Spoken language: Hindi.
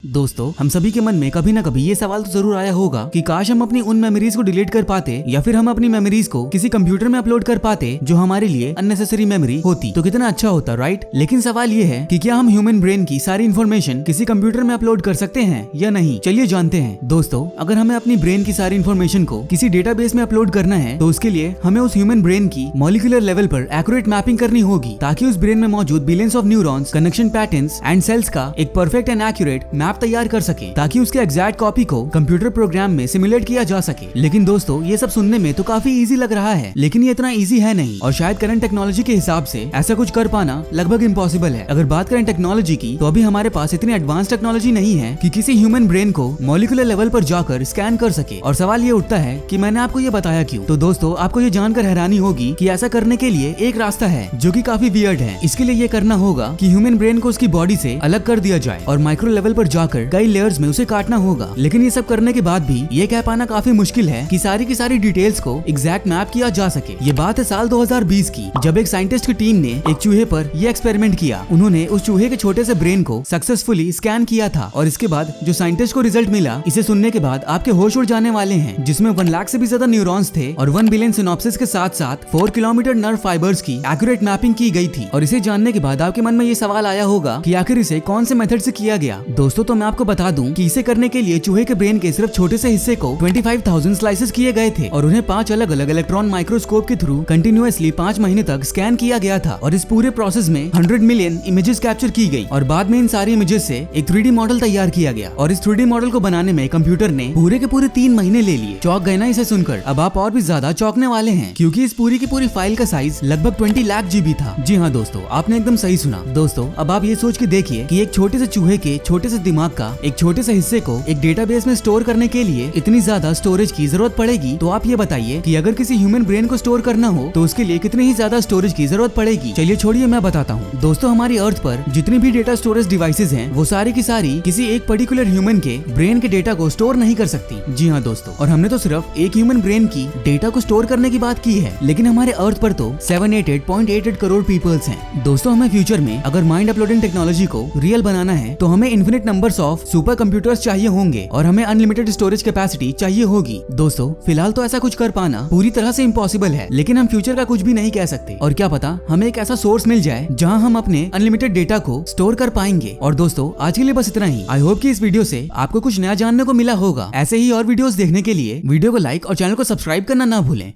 दोस्तों, हम सभी के मन में कभी ना कभी ये सवाल तो जरूर आया होगा कि काश हम अपनी उन मेमोरीज को डिलीट कर पाते या फिर हम अपनी मेमोरीज को किसी कंप्यूटर में अपलोड कर पाते जो हमारे लिए अननेसेसरी मेमोरी होती तो कितना अच्छा होता, राइट। लेकिन सवाल ये है कि क्या हम ह्यूमन ब्रेन की सारी इन्फॉर्मेशन किसी कंप्यूटर में अपलोड कर सकते हैं या नहीं। चलिए जानते हैं। दोस्तों, अगर हमें अपनी ब्रेन की सारी इन्फॉर्मेशन को किसी डेटाबेस में अपलोड करना है तो उसके लिए हमें उस ह्यूमन ब्रेन की मॉलिक्यूलर लेवल पर एक्यूरेट मैपिंग करनी होगी ताकि उस ब्रेन में मौजूद billions of neurons, connection patterns and cells का एक परफेक्ट एंड एक्यूरेट मैप तैयार कर सके ताकि उसके एग्जैक्ट कॉपी को कंप्यूटर प्रोग्राम में सिमुलेट किया जा सके। लेकिन दोस्तों, ये सब सुनने में तो काफी इजी लग रहा है, लेकिन ये इतना इजी है नहीं और शायद करंट टेक्नोलॉजी के हिसाब से ऐसा कुछ कर पाना लगभग इम्पॉसिबल है। अगर बात करें टेक्नोलॉजी की तो अभी हमारे पास इतनी एडवांस टेक्नोलॉजी नहीं है कि किसी ह्यूमन ब्रेन को मॉलिक्यूलर लेवल पर जाकर स्कैन कर सके। और सवाल ये उठता है कि मैंने आपको ये बताया क्यों। तो दोस्तों, आपको ये जानकर हैरानी होगी कि ऐसा करने के लिए एक रास्ता है जो कि काफी वियर्ड है। इसके लिए ये करना होगा कि ह्यूमन ब्रेन को उसकी बॉडी से अलग कर दिया जाए और माइक्रो लेवल पर जाकर कई लेयर्स में उसे काटना होगा। लेकिन ये सब करने के बाद भी ये कह पाना काफी मुश्किल है कि सारी की सारी डिटेल्स को एग्जैक्ट मैप किया जा सके। ये बात है साल 2020 की, जब एक साइंटिस्ट की टीम ने एक चूहे पर ये एक्सपेरिमेंट किया। उन्होंने उस चूहे के छोटे से ब्रेन को सक्सेसफुली स्कैन किया था और इसके बाद जो साइंटिस्ट को रिजल्ट मिला, इसे सुनने के बाद आपके होश उड़ जाने वाले हैं। जिसमें 1 लाख से भी ज्यादा न्यूरॉन्स थे और 1 बिलियन सिनॉप्सिस के साथ साथ 4 किलोमीटर नर्व फाइबर्स की एक्यूरेट मैपिंग की गई थी। और इसे जानने के बाद आपके मन में ये सवाल आया होगा कि आखिर इसे कौन से मेथड से किया गया। दोस्तों, तो मैं आपको बता दूं कि इसे करने के लिए चूहे के ब्रेन के सिर्फ छोटे से हिस्से को 25,000 स्लाइसेस किए गए थे और उन्हें 5 अलग अलग इलेक्ट्रॉन माइक्रोस्कोप के थ्रू कंटिन्यूअसली 5 महीने तक स्कैन किया गया था। और इस पूरे प्रोसेस में 100 मिलियन इमेजेस कैप्चर की गई और बाद में इन सारी इमेजेस से एक 3D मॉडल तैयार किया गया। और इस 3D मॉडल को बनाने में कंप्यूटर ने पूरे के पूरे 3 महीने ले लिए। चौंक गए ना इसे सुनकर? अब आप और भी ज्यादा चौंकने वाले हैं क्योंकि इस पूरी की पूरी फाइल का साइज लगभग 20 लाख GB था। जी हाँ दोस्तों, आपने एकदम सही सुना। दोस्तों, अब आप ये सोच के देखिए कि एक छोटे से चूहे के छोटे से दिमाग का एक छोटे से हिस्से को एक डेटाबेस में स्टोर करने के लिए इतनी ज्यादा स्टोरेज की जरूरत पड़ेगी। तो आप ये बताइए कि अगर किसी ह्यूमन ब्रेन को स्टोर करना हो तो उसके लिए कितनी ही ज्यादा स्टोरेज की जरूरत पड़ेगी। चलिए छोड़िए, मैं बताता हूँ। दोस्तों, हमारी अर्थ पर जितनी भी डेटा स्टोरेज डिवाइसेज हैं, वो सारी की सारी किसी एक पर्टिकुलर ह्यूमन के ब्रेन के डेटा को स्टोर नहीं कर सकती। जी हाँ दोस्तों, और हमने तो सिर्फ एक ह्यूमन ब्रेन की डेटा को स्टोर करने की बात की है, लेकिन हमारे अर्थ पर तो 788.88 करोड़ पीपल्स हैं। दोस्तों, हमें फ्यूचर में अगर माइंड अपलोडिंग टेक्नोलॉजी को रियल बनाना है तो हमें infinite numbers of super computers चाहिए होंगे और हमें अनलिमिटेड स्टोरेज कैपेसिटी चाहिए होगी। दोस्तों, फिलहाल तो ऐसा कुछ कर पाना पूरी तरह से इम्पॉसिबल है, लेकिन हम फ्यूचर का कुछ भी नहीं कह सकते। और क्या पता हमें एक ऐसा सोर्स मिल जाए जहां हम अपने अनलिमिटेड डेटा को स्टोर कर पाएंगे। और दोस्तों, आज के लिए बस इतना ही। आई होप कि इस वीडियो से आपको कुछ नया जानने को मिला होगा। ऐसे ही और वीडियोस देखने के लिए वीडियो को लाइक और चैनल को सब्सक्राइब करना ना भूलें।